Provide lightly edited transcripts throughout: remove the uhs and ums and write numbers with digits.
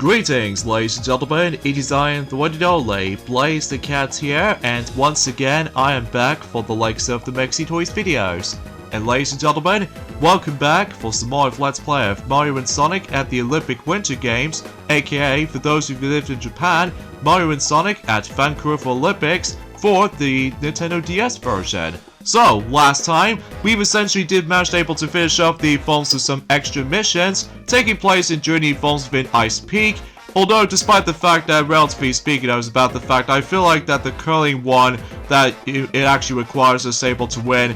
Greetings, ladies and gentlemen, it is I, the one and only Blaze the Cat here, and once again I am back for the likes of the Mexi Toys videos. And ladies and gentlemen, welcome back for some more of Let's Play of Mario and Sonic at the Olympic Winter Games, aka, for those of you who lived in Japan, Mario and Sonic at Vancouver Olympics for the Nintendo DS version. So, last time, we've essentially did manage able to finish off the forms of some extra missions, taking place during the forms within Ice Peak, although despite the fact that, relatively speaking, I was about the fact I feel like that the curling one that it actually requires us able to win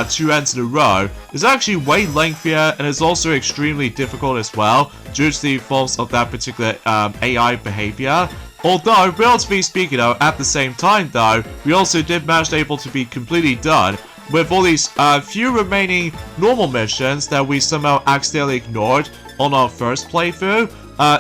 2 ends in a row is actually way lengthier and is also extremely difficult as well, due to the forms of that particular AI behavior. Although, relatively speaking though, at the same time though, we also did manage able to be completely done with all these few remaining normal missions that we somehow accidentally ignored on our first playthrough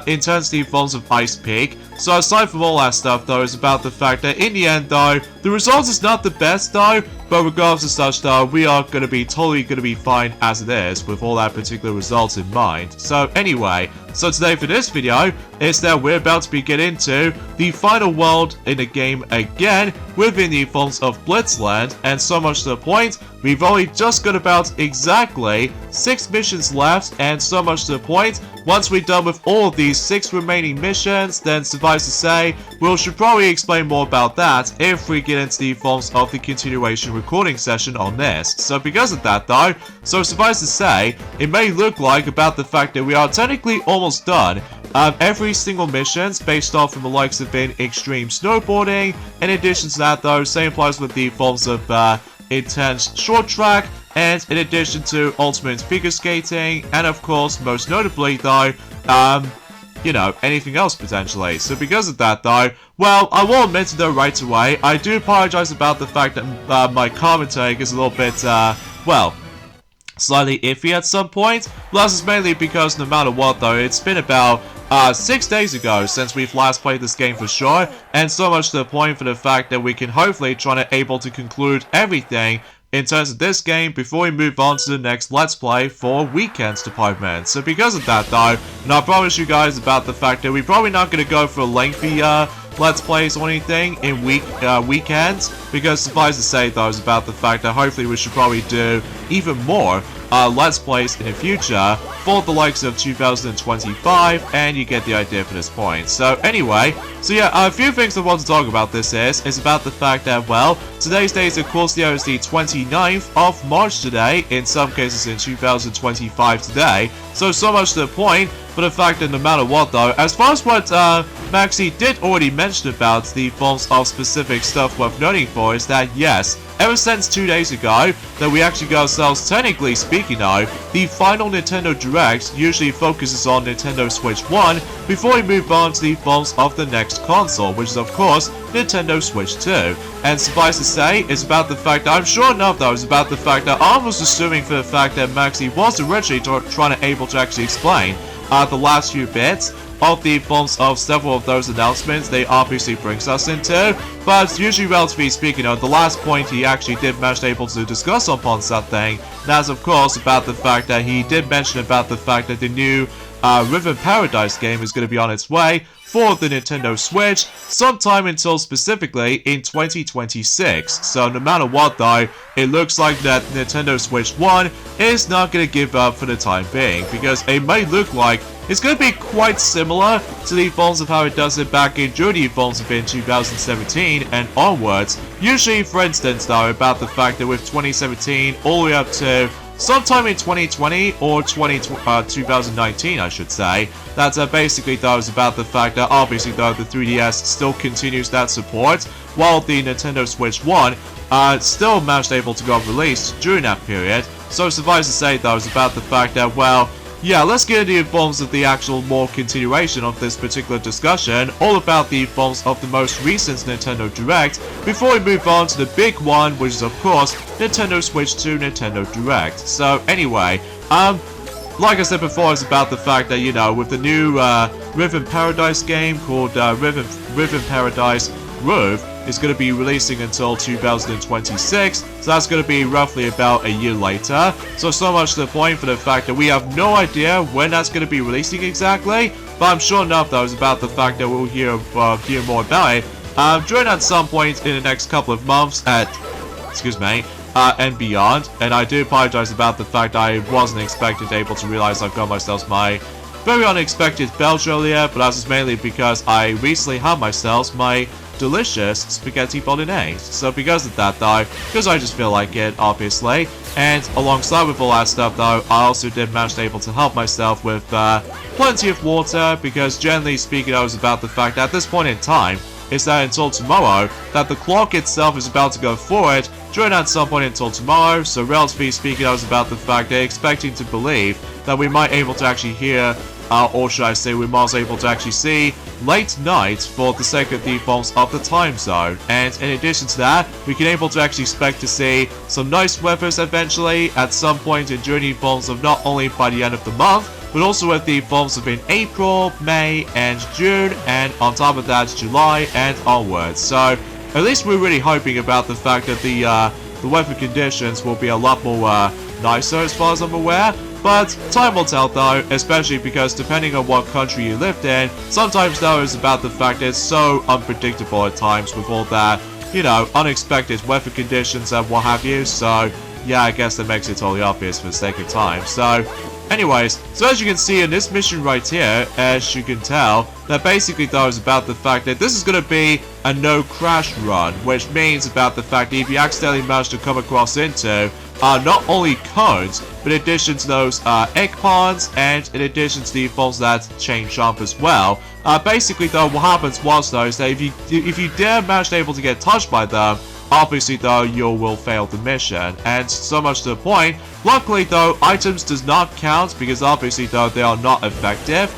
in terms of the forms of Ice Peak. So aside from all that stuff though, it's about the fact that in the end though, the result is not the best though, but regardless of such though, we are totally gonna be fine as it is with all that particular results in mind. So anyway, so today for this video is that we're about to be getting into the final world in the game again within the forms of Blizland, and so much to the point, we've only just got about exactly 6 missions left, and so much to the point, once we're done with all of these 6 remaining missions, then suffice to say, we should probably explain more about that if we get into the forms of the continuation recording session on this. So because of that though, so suffice to say, it may look like about the fact that we are technically almost done. Every single missions based off from the likes of being extreme snowboarding. In addition to that though, same applies with the forms of intense short track, and in addition to ultimate figure skating, and of course most notably though, you know, anything else potentially. So because of that though, well, I will admit though right away, I do apologize about the fact that my commentary is a little bit, well, slightly iffy at some point. Well, this is mainly because no matter what though, it's been about 6 days ago since we've last played this game for sure, and so much to the point for the fact that we can hopefully try to able to conclude everything in terms of this game before we move on to the next Let's Play for Weekends department. So because of that though, and I promise you guys about the fact that we're probably not going to go for lengthy Let's Plays or anything in weekends, because suffice to say though is about the fact that hopefully we should probably do even more Let's Plays in the future for the likes of 2025, and you get the idea for this point. So anyway, so yeah, a few things I want to talk about this is about the fact that, well, today's date of course the 29th of March today, in some cases in 2025 today, so much to the point for the fact that no matter what though, as far as what Maxi did already mention about the forms of specific stuff worth noting for is that yes, ever since 2 days ago, that we actually got ourselves, technically speaking though, the final Nintendo Direct usually focuses on Nintendo Switch 1 before we move on to the forms of the next console, which is of course Nintendo Switch 2. And suffice to say, it's about the fact that, I'm sure enough though, it's about the fact that I was assuming for the fact that Maxi was originally trying to able to actually explain the last few bits of the forms of several of those announcements they obviously brings us into, but usually relatively speaking, the last point he actually did manage able to discuss upon something, that's of course about the fact that he did mention about the fact that the new Rhythm Paradise game is going to be on its way for the Nintendo Switch sometime until specifically in 2026. So no matter what though, it looks like that Nintendo Switch 1 is not going to give up for the time being, because it may look like it's going to be quite similar to the forms of how it does it back in during the forms of in 2017 and onwards. Usually, for instance though, about the fact that with 2017 all the way up to sometime in 2020 or 2019 I should say, that's basically though is about the fact that obviously though the 3DS still continues that support, while the Nintendo Switch 1 still managed able to go released during that period. So suffice to say though is about the fact that, well, yeah, let's get into the forms of the actual more continuation of this particular discussion, all about the forms of the most recent Nintendo Direct, before we move on to the big one, which is of course Nintendo Switch 2 Nintendo Direct. So anyway, like I said before, it's about the fact that, you know, with the new Rhythm Paradise game called Rhythm Paradise Groove, is going to be releasing until 2026, so that's going to be roughly about a year later. So much to the point for the fact that we have no idea when that's going to be releasing exactly, but I'm sure enough though is about the fact that we'll hear more about it during at some point in the next couple of months and beyond. And I do apologize about the fact I wasn't expecting to able to realize I've got myself my very unexpected belch earlier, but that's mainly because I recently had myself my delicious spaghetti bolognese. So because of that though, because I just feel like it, obviously, and alongside with all that stuff though, I also did manage to able to help myself with plenty of water, because generally speaking I was about the fact that at this point in time, is that until tomorrow, that the clock itself is about to go forward during at some point until tomorrow. So relatively speaking, I was about the fact that expecting to believe that we might able to actually hear, or should I say we might be able to actually see late night for the sake of the forms of the time zone. And in addition to that, we can able to actually expect to see some nice weathers eventually at some point in during the forms of not only by the end of the month, but also with the forms of in April, May, and June, and on top of that, July and onwards. So at least we're really hoping about the fact that the weather conditions will be a lot more nicer as far as I'm aware. But time will tell though, especially because depending on what country you lived in, sometimes though it's about the fact that it's so unpredictable at times with all that, you know, unexpected weather conditions and what have you. So yeah, I guess that makes it totally obvious for the sake of time. So anyways, so as you can see in this mission right here, as you can tell, that basically though is about the fact that this is going to be a no crash run, which means about the fact that if you accidentally manage to come across into not only cones, but in addition to those egg ponds, and in addition to the falls that chain jump as well, basically though what happens was though is that if you dare manage to able to get touched by them, obviously though you will fail the mission. And so much to the point, luckily though items does not count, because obviously though they are not effective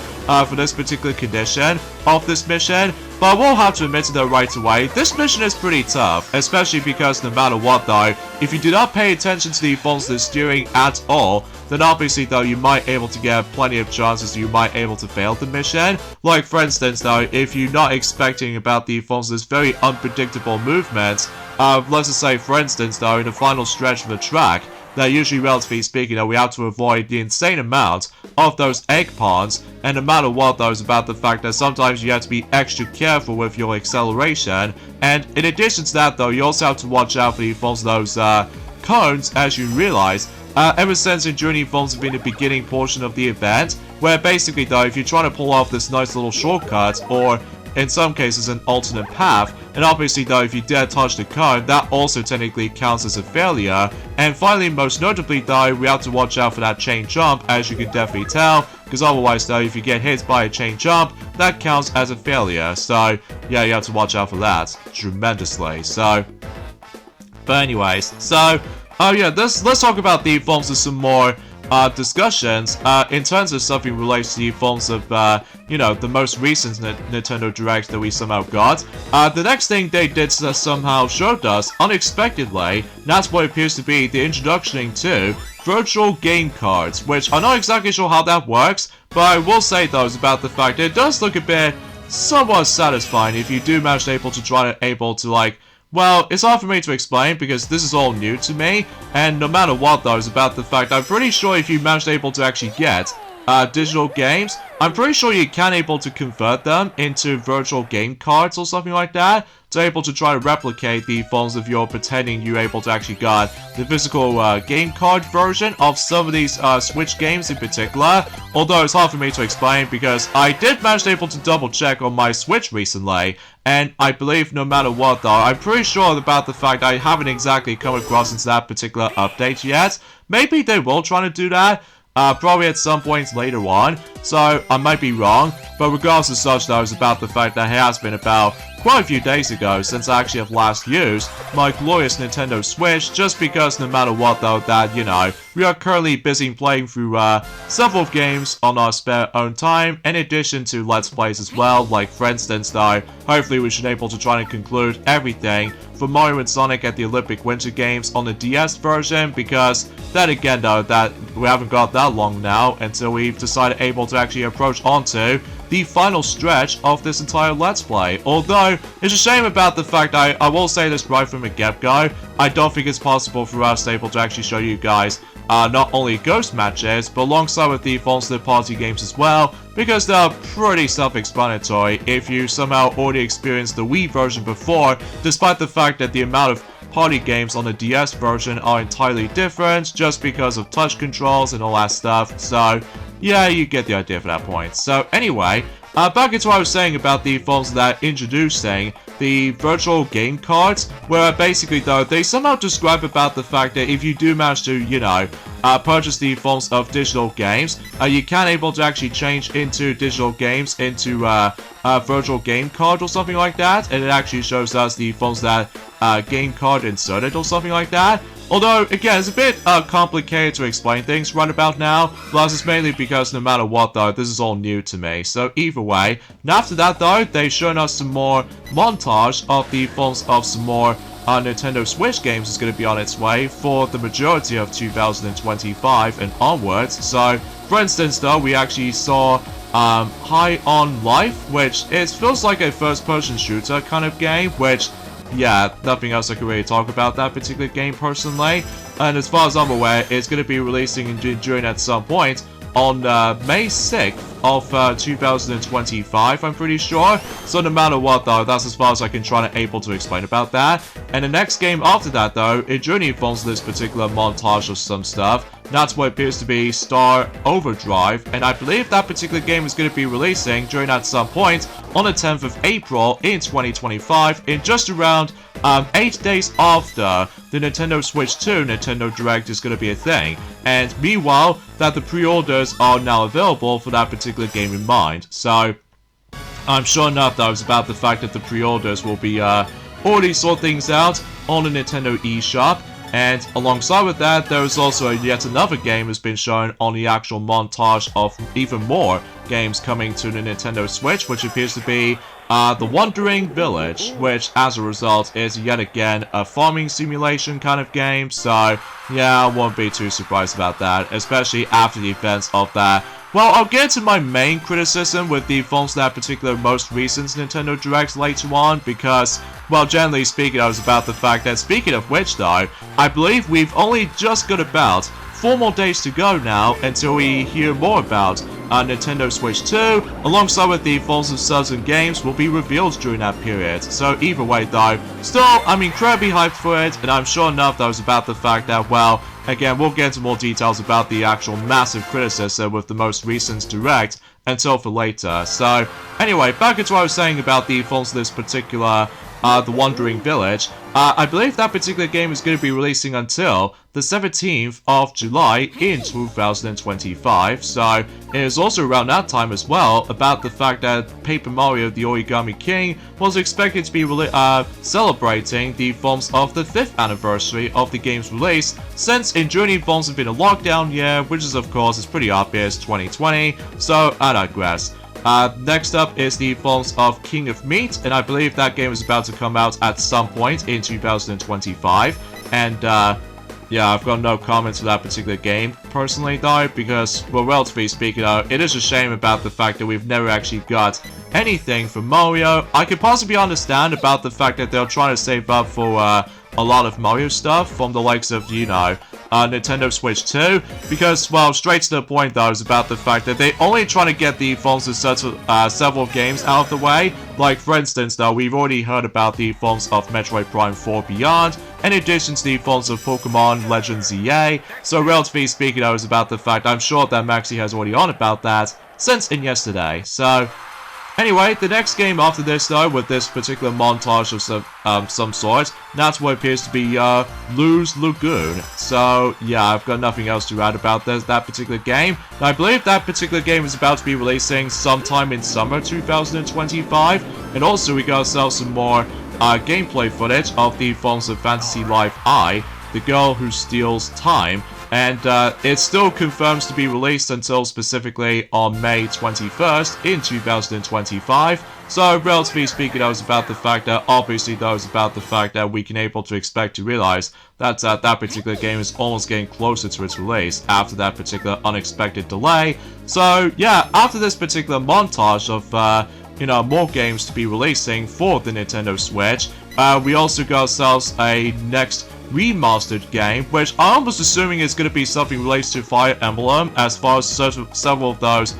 for this particular condition of this mission. But I will have to admit though right away, this mission is pretty tough, especially because no matter what though, if you do not pay attention to the phones of the steering at all, then obviously though you might able to get plenty of chances you might able to fail the mission. Like for instance though, if you're not expecting about the phones of this very unpredictable movement, let's just say for instance though, in the final stretch of the track, that usually relatively speaking though we have to avoid the insane amount of those egg ponds, and no matter what though is about the fact that sometimes you have to be extra careful with your acceleration. And in addition to that though, you also have to watch out for the forms of those cones, as you realize ever since during the forms of in the beginning portion of the event, where basically though if you're trying to pull off this nice little shortcut, or in some cases an alternate path, and obviously though if you dare touch the cone, that also technically counts as a failure. And finally, most notably though, we have to watch out for that chain jump, as you can definitely tell, because otherwise though if you get hit by a chain jump, that counts as a failure. So yeah, you have to watch out for that tremendously. So but anyways, so yeah, let's talk about the forms of some more discussions in terms of something related to the forms of you know, the most recent Nintendo Direct that we somehow got. The next thing they did somehow showed us unexpectedly, that's what appears to be the introduction to virtual game cards, which I'm not exactly sure how that works, but I will say though is about the fact that it does look a bit somewhat satisfying if you do manage to like, well, it's hard for me to explain because this is all new to me, and no matter what though is about the fact I'm pretty sure if you manage to actually get digital games, I'm pretty sure you can able to convert them into virtual game cards or something like that, to able to try to replicate the forms of your pretending you able to actually got the physical game card version of some of these Switch games in particular. Although it's hard for me to explain because I did manage to able to double check on my Switch recently, and I believe no matter what though, I'm pretty sure about the fact I haven't exactly come across into that particular update yet. Maybe they will try to do that. Probably at some point later on, so I might be wrong, but regardless of such though, it's about the fact that it has been about quite a few days ago since I actually have last used my glorious Nintendo Switch, just because no matter what though, that, you know, we are currently busy playing through several games on our spare own time, in addition to Let's Plays as well. Like, for instance, though, hopefully we should be able to try and conclude everything for Mario and Sonic at the Olympic Winter Games on the DS version, because then again, though, that we haven't got that long now until we've decided able to actually approach onto the final stretch of this entire Let's Play. Although, it's a shame about the fact, I will say this right from the get-go, I don't think it's possible for us to able to actually show you guys not only ghost matches, but alongside with the Monster Party games as well, because they're pretty self-explanatory if you somehow already experienced the Wii version before, despite the fact that the amount of party games on the DS version are entirely different, just because of touch controls and all that stuff. So yeah, you get the idea for that point. So anyway, back into what I was saying about the phones that introducing the virtual game cards, where basically, though, they somehow describe about the fact that if you do manage to, you know, purchase the phones of digital games, you can able to actually change into digital games into a virtual game card or something like that, and it actually shows us the phones that game card inserted or something like that. Although, again, it's a bit complicated to explain things right about now, plus it's mainly because no matter what, though, this is all new to me. So either way, and after that, though, they've shown us some more montage of the films of some more Nintendo Switch games is going to be on its way for the majority of 2025 and onwards. So, for instance, though, we actually saw High on Life, which feels like a first-person shooter kind of game, which, yeah, nothing else I can really talk about that particular game personally. And as far as I'm aware, it's going to be releasing during at some point on May 6th of 2025, I'm pretty sure. So no matter what, though, that's as far as I can try and able to explain about that. And the next game after that, though, it journey involves this particular montage of some stuff. That's what appears to be Star Overdrive, and I believe that particular game is going to be releasing during at some point on the 10th of April in 2025, in just around 8 days after the Nintendo Switch 2 Nintendo Direct is going to be a thing. And meanwhile, that the pre-orders are now available for that particular game in mind. So, I'm sure enough, though, it's about the fact that the pre-orders will be already sort things out on the Nintendo eShop. And alongside with that, there is also yet another game has been shown on the actual montage of even more games coming to the Nintendo Switch, which appears to be The Wandering Village, which as a result is yet again a farming simulation kind of game. So yeah, I won't be too surprised about that, especially after the events of that. Well, I'll get to my main criticism with the phones that particular most recent Nintendo Direct later on, because, well, generally speaking, I was about the fact that, speaking of which, though, I believe we've only just got about 4 more days to go now until we hear more about Nintendo Switch 2, alongside with the phones of certain games will be revealed during that period. So either way, though, still, I'm incredibly hyped for it, and I'm sure enough that was about the fact that, well, again, we'll get into more details about the actual massive criticism with the most recent Direct until for later. So, anyway, back into what I was saying about the phones of this particular The Wandering Village. I believe that particular game is going to be releasing until the 17th of July in 2025, so it is also around that time as well about the fact that Paper Mario The Origami King was expected to be celebrating the films of the 5th anniversary of the game's release, since in Journey films have been a lockdown year, which is of course is pretty obvious, 2020, so I digress. Next up is the films of King of Meat, and I believe that game is about to come out at some point in 2025, and yeah, I've got no comments for that particular game, personally though, because, well, relatively speaking, it is a shame about the fact that we've never actually got anything from Mario. I could possibly understand about the fact that they're trying to save up for a lot of Mario stuff from the likes of, you know, Nintendo Switch 2, because, well, straight to the point though is about the fact that they only trying to get the phones of several games out of the way. Like, for instance though, we've already heard about the phones of Metroid Prime 4 Beyond, in addition to the phones of Pokemon Legends ZA, so relatively speaking though is about the fact I'm sure that Maxi has already on about that since in yesterday. So anyway, the next game after this though, with this particular montage of some sort, that's what appears to be Lu's Lagoon. So yeah, I've got nothing else to add about that particular game. And I believe that particular game is about to be releasing sometime in summer 2025, and also we got ourselves some more gameplay footage of the phones of Fantasy Life I, The Girl Who Steals Time, And it still confirms to be released until specifically on May 21st in 2025. So, relatively speaking, that was about the fact that, obviously, that was about the fact that we can able to expect to realize that that particular game is almost getting closer to its release after that particular unexpected delay. So, yeah, after this particular montage of, more games to be releasing for the Nintendo Switch, we also got ourselves a next remastered game, which I'm almost assuming is going to be something related to Fire Emblem, as far as several of those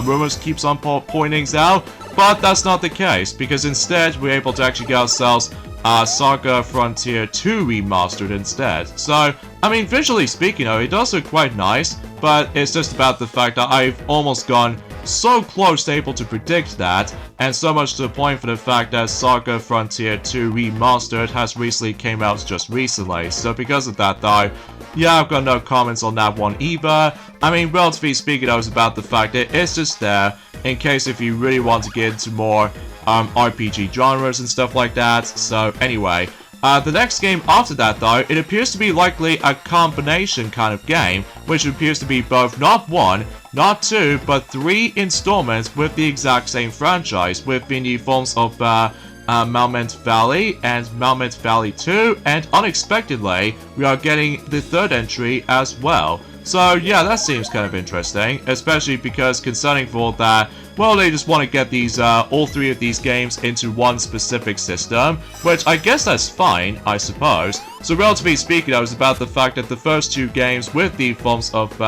rumors keeps on pointing out. But that's not the case, because instead we're able to actually get ourselves Saga Frontier 2 remastered instead. So, I mean, visually speaking, it does look quite nice, but it's just about the fact that I've almost gone so close to able to predict that, and so much to the point for the fact that Saga Frontier 2 Remastered has recently came out just recently. So because of that though, yeah, I've got no comments on that one either. I mean, relatively speaking, I was about the fact that it's just there in case if you really want to get into more RPG genres and stuff like that. So anyway, the next game after that though, it appears to be likely a combination kind of game, which appears to be both not one, not two, but three installments with the exact same franchise, within the forms of Monument Valley and Monument Valley 2, and unexpectedly, we are getting the third entry as well. So yeah, that seems kind of interesting, especially because concerning for that, well, they just want to get these all three of these games into one specific system, which I guess that's fine, I suppose. So relatively speaking, I was about the fact that the first two games with the forms of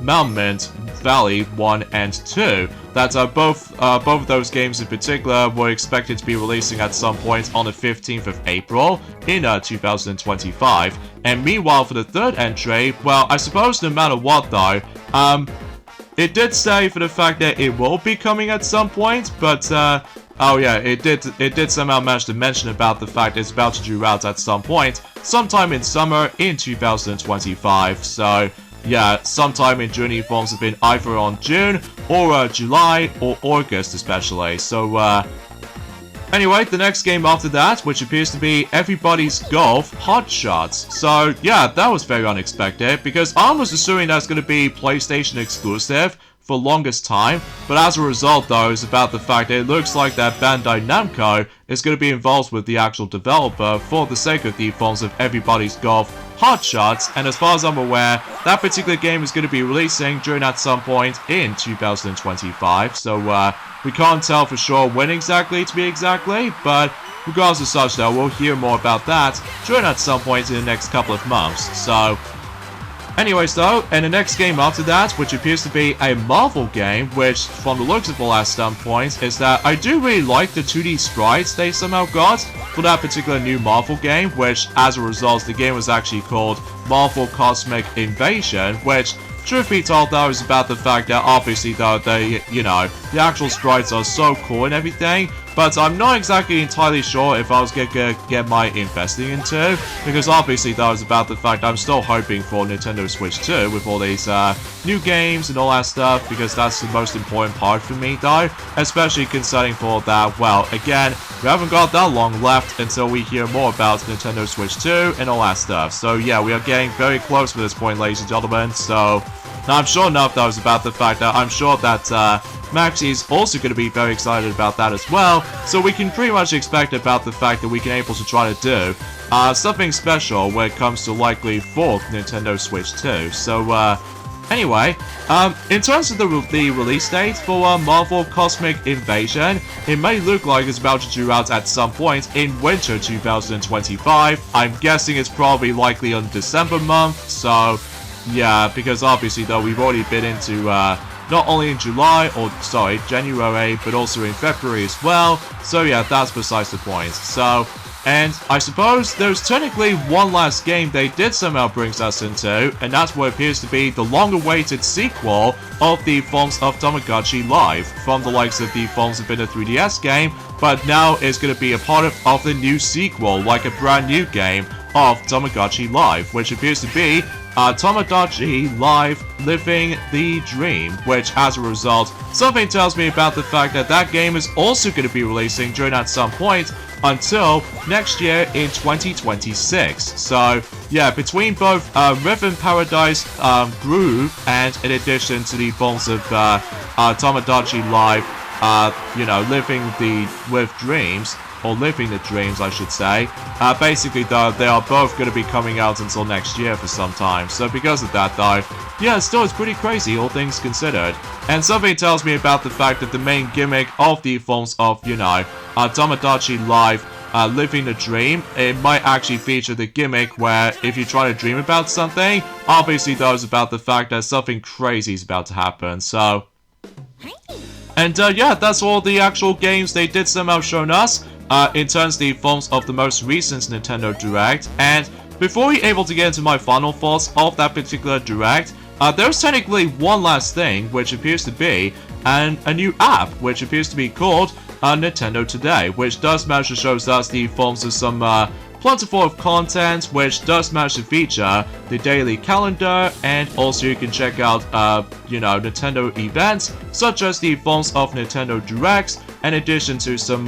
Monument Valley 1 and 2, that both of those games in particular were expected to be releasing at some point on the 15th of April in 2025. And meanwhile, for the third entry, well, I suppose no matter what though, it did say for the fact that it will be coming at some point, but oh yeah, it did somehow manage to mention about the fact it's about to due out at some point, sometime in summer in 2025. So yeah, sometime in June forms have been either on June or July or August especially. So anyway, the next game after that, which appears to be Everybody's Golf Hot Shots. So yeah, that was very unexpected, because I was assuming that's going to be PlayStation exclusive for longest time, but as a result though, it's about the fact that it looks like that Bandai Namco is going to be involved with the actual developer for the sake of the forms of Everybody's Golf Hot Shots, and as far as I'm aware, that particular game is going to be releasing during at some point in 2025, so we can't tell for sure when exactly to be exactly, but regardless of such though, we'll hear more about that during at some point in the next couple of months. So anyways though, and the next game after that, which appears to be a Marvel game, which from the looks of the last standpoint, is that I do really like the 2D sprites they somehow got for that particular new Marvel game, which as a result, the game was actually called Marvel Cosmic Invasion, which truth be told though, is about the fact that obviously though, the actual sprites are so cool and everything, but I'm not exactly entirely sure if I was gonna get my investing into, because obviously though, it's about the fact I'm still hoping for Nintendo Switch 2 with all these new games and all that stuff, because that's the most important part for me though, especially concerning for that, well, again, we haven't got that long left until we hear more about Nintendo Switch 2 and all that stuff. So yeah, we are getting very close to this point, ladies and gentlemen, so now I'm sure enough that was about the fact that I'm sure that Maxi is also going to be very excited about that as well, so we can pretty much expect about the fact that we can able to try to do something special when it comes to likely for Nintendo Switch 2. So anyway, in terms of the release date for Marvel Cosmic Invasion, it may look like it's about to due out at some point in winter 2025. I'm guessing it's probably likely on December month, so yeah, because obviously though we've already been into not only in January, but also in February as well, so yeah, that's besides the point. So, and I suppose there's technically one last game they did somehow bring us into, and that's what appears to be the long-awaited sequel of the forms of Tamagotchi Live, from the likes of the forms of in a 3DS game, but now it's going to be a part of the new sequel, like a brand new game of Tamagotchi Live, which appears to be Tomodachi Live Living the Dream, which as a result, something tells me about the fact that that game is also going to be releasing during at some point until next year in 2026. So yeah, between both Rhythm Paradise Groove and in addition to the forms of Tomodachi Live, living with dreams, or living the dreams, I should say. Basically, though, they are both going to be coming out until next year for some time. So because of that, though, yeah, still it's pretty crazy, all things considered. And something tells me about the fact that the main gimmick of the forms of, Tomodachi Live Living the Dream, it might actually feature the gimmick where if you try to dream about something, obviously though it's about the fact that something crazy is about to happen. So, and yeah, that's all the actual games they did somehow shown us in terms of the forms of the most recent Nintendo Direct. And before we're able to get into my final thoughts of that particular Direct, there's technically one last thing, which appears to be a new app, which appears to be called Nintendo Today, which does manage to show us the forms of some plentiful of content, which does manage to feature the daily calendar, and also you can check out, Nintendo events, such as the forms of Nintendo Directs, in addition to some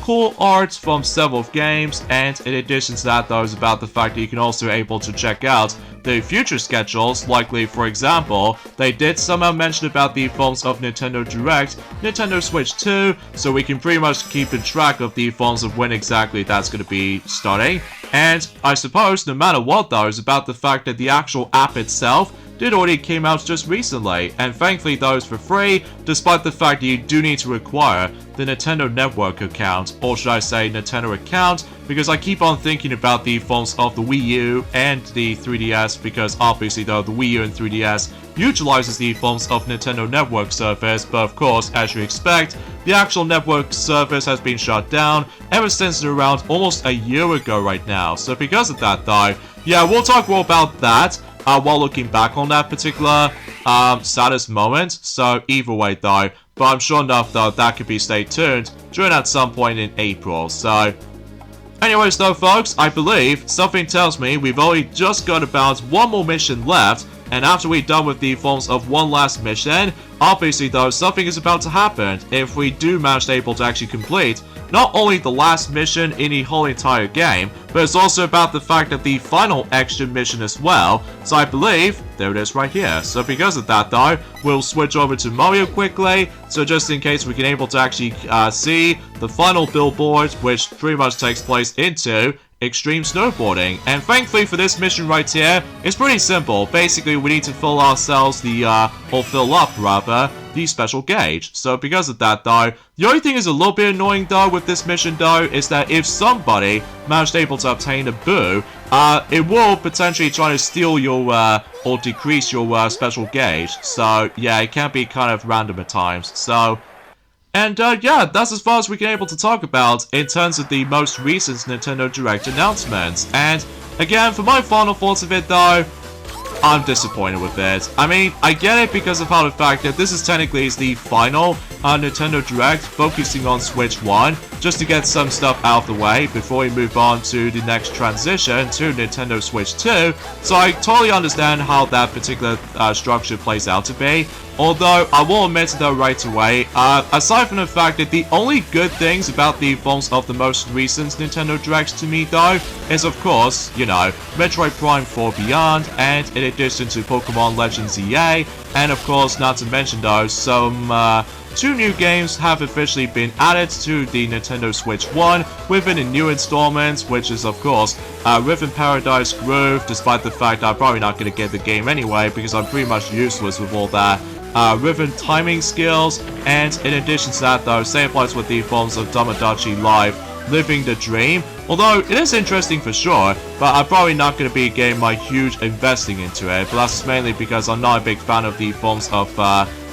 cool art from several games, and in addition to that, though, is about the fact that you can also able to check out the future schedules. Likely, for example, they did somehow mention about the forms of Nintendo Direct, Nintendo Switch 2, so we can pretty much keep in track of the forms of when exactly that's going to be starting. And I suppose, no matter what though, is about the fact that the actual app itself did already came out just recently, and thankfully those for free, despite the fact that you do need to require the Nintendo Network account, or should I say Nintendo account, because I keep on thinking about the forms of the Wii U and the 3DS, because obviously though the Wii U and 3DS utilizes the forms of Nintendo Network service, but of course, as you expect, the actual network service has been shut down ever since around almost a year ago right now. So because of that though, yeah, we'll talk more about that while looking back on that particular saddest moment. So either way though, but I'm sure enough though that could be stay tuned during at some point in April. So anyways though folks, I believe something tells me we've only just got about one more mission left, and after we're done with the forms of one last mission, obviously though something is about to happen if we do manage to able to actually complete not only the last mission in the whole entire game, but it's also about the fact that the final extra mission as well. So I believe, there it is right here. So because of that though, we'll switch over to Mario quickly, so just in case we can able to actually see the final billboard, which pretty much takes place into extreme snowboarding. And thankfully for this mission right here, it's pretty simple. Basically we need to fill ourselves fill up rather, the special gauge. So because of that though, the only thing is a little bit annoying though with this mission though, is that if somebody managed able to obtain a boo, it will potentially try to steal your, or decrease your special gauge. So yeah, it can be kind of random at times. So, and yeah, that's as far as we can able to talk about in terms of the most recent Nintendo Direct announcements. And again, for my final thoughts of it though, I'm disappointed with it. I mean, I get it because of how the fact that this is technically the final Nintendo Direct focusing on Switch 1, just to get some stuff out of the way before we move on to the next transition to Nintendo Switch 2. So I totally understand how that particular structure plays out to be. Although, I will admit though right away, aside from the fact that the only good things about the forms of the most recent Nintendo Directs to me though, is of course, Metroid Prime 4 Beyond, and in addition to Pokemon Legends EA, and of course, not to mention though, some two new games have officially been added to the Nintendo Switch 1 within a new installment, which is of course Rhythm Paradise Groove, despite the fact that I'm probably not going to get the game anyway because I'm pretty much useless with all that rhythm timing skills. And in addition to that though, same applies with the forms of Tomodachi Live Living the Dream, although it is interesting for sure, but I'm probably not going to be getting my huge investing into it, but that's mainly because I'm not a big fan of the forms of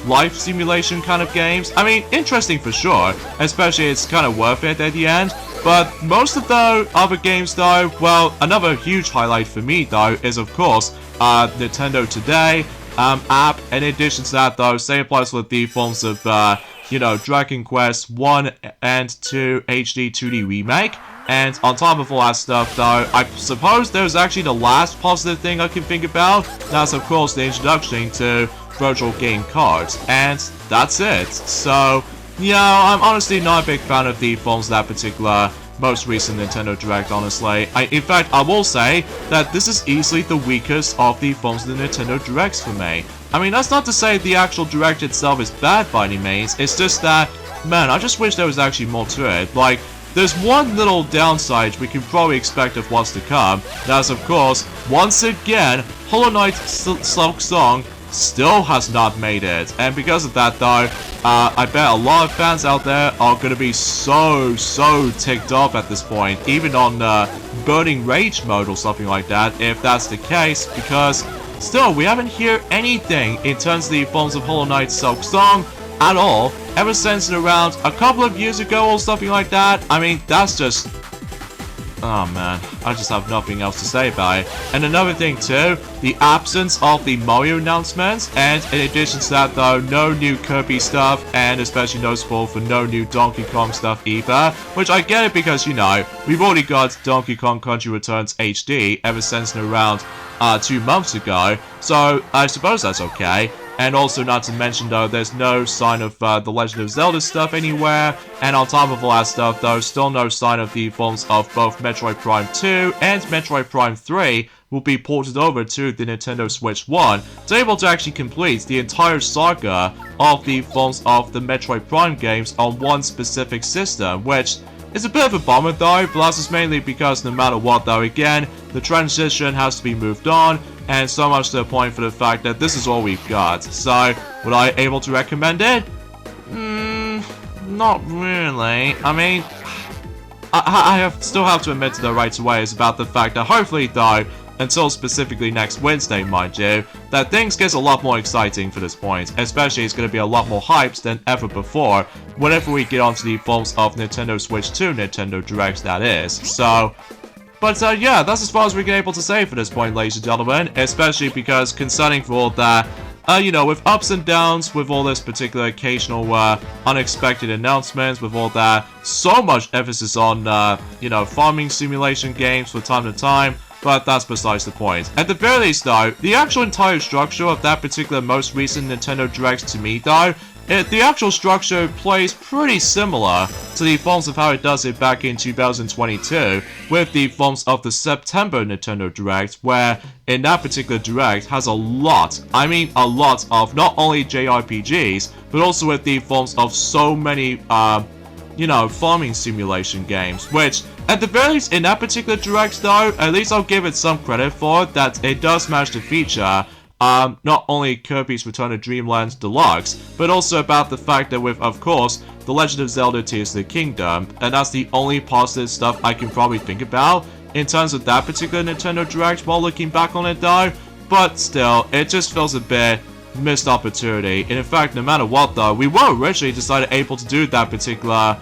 life simulation kind of games. I mean, interesting for sure, especially it's kind of worth it at the end, but most of the other games though, well, another huge highlight for me though is of course Nintendo Today app. In addition to that though, same applies with the forms of Dragon Quest 1 and 2 HD 2D Remake, And on top of all that stuff, though, I suppose there's actually the last positive thing I can think about. That's, of course, the introduction to virtual game cards. And that's it. So, yeah, I'm honestly not a big fan of the forms of that particular most recent Nintendo Direct, honestly. In fact, I will say that this is easily the weakest of the forms of the Nintendo Directs for me. I mean, that's not to say the actual Direct itself is bad by any means. It's just that, man, I just wish there was actually more to it. Like, there's one little downside we can probably expect of what's to come. That's, of course, once again, Hollow Knight Silk Song still has not made it. And because of that, though, I bet a lot of fans out there are going to be so ticked off at this point, even on Burning Rage mode or something like that, if that's the case, because still, we haven't heard anything in terms of the forms of Hollow Knight Silk Song at all, ever since around a couple of years ago or something like that. I mean, that's just... oh man, I just have nothing else to say about it. And another thing too, the absence of the Mario announcements, and in addition to that though, no new Kirby stuff, and especially noticeable for no new Donkey Kong stuff either, which I get it because, you know, we've already got Donkey Kong Country Returns HD ever since around 2 months ago, so I suppose that's okay. And also, not to mention though, there's no sign of the Legend of Zelda stuff anywhere, and on top of all that stuff though, still no sign of the forms of both Metroid Prime 2 and Metroid Prime 3 will be ported over to the Nintendo Switch 1 to able to actually complete the entire saga of the forms of the Metroid Prime games on one specific system, which is a bit of a bummer though, but that's just mainly because no matter what though, again, the transition has to be moved on, and so much to the point for the fact that this is all we've got. So, would I able to recommend it? Not really. I mean, I still have to admit though right away is about the fact that hopefully though, until specifically next Wednesday, mind you, that things gets a lot more exciting for this point. Especially it's going to be a lot more hyped than ever before whenever we get onto the forms of Nintendo Switch 2 Nintendo Directs, that is. So, but yeah, that's as far as we're able to say for this point, ladies and gentlemen. Especially because concerning for all that, you know, with ups and downs, with all this particular occasional unexpected announcements, with all that, so much emphasis on, you know, farming simulation games from time to time. But that's besides the point. At the very least though, the actual entire structure of that particular most recent Nintendo Direct to me though, the actual structure plays pretty similar to the forms of how it does it back in 2022 with the forms of the September Nintendo Direct, where in that particular Direct has a lot, I mean a lot of not only JRPGs, but also with the forms of so many, you know, farming simulation games, which at the very least in that particular Direct though, at least I'll give it some credit for that it does manage to feature not only Kirby's Return to Dreamland Deluxe, but also about the fact that with, of course, The Legend of Zelda Tears of the Kingdom, and that's the only positive stuff I can probably think about in terms of that particular Nintendo Direct while looking back on it though, but still, it just feels a bit missed opportunity. And in fact, no matter what though, we were originally decided able to do that particular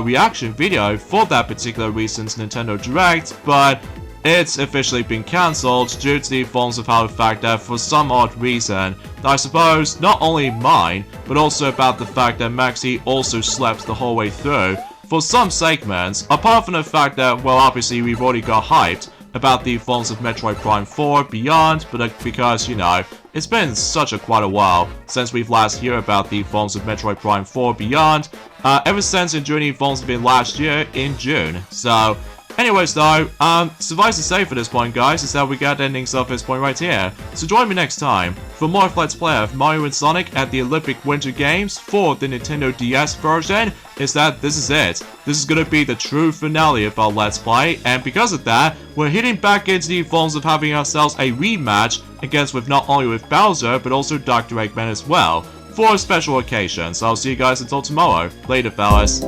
reaction video for that particular recent Nintendo Direct, but it's officially been cancelled due to the forms of how the fact that for some odd reason, I suppose not only mine, but also about the fact that Maxi also slept the whole way through for some segments, apart from the fact that, well, obviously we've already got hyped about the forms of Metroid Prime 4 Beyond, but because, you know, it's been quite a while since we've last heard about the forms of Metroid Prime 4 Beyond, ever since enjoying the forms of it last year in June. So, anyways though, suffice to say for this point guys, is that we got endings of this point right here. So join me next time for more of Let's Play of Mario and Sonic at the Olympic Winter Games for the Nintendo DS version. Is that this is it. This is gonna be the true finale of our Let's Play, and because of that, we're hitting back into the forms of having ourselves a rematch against with not only with Bowser, but also Dr. Eggman as well, for a special occasion. So I'll see you guys until tomorrow. Later, fellas.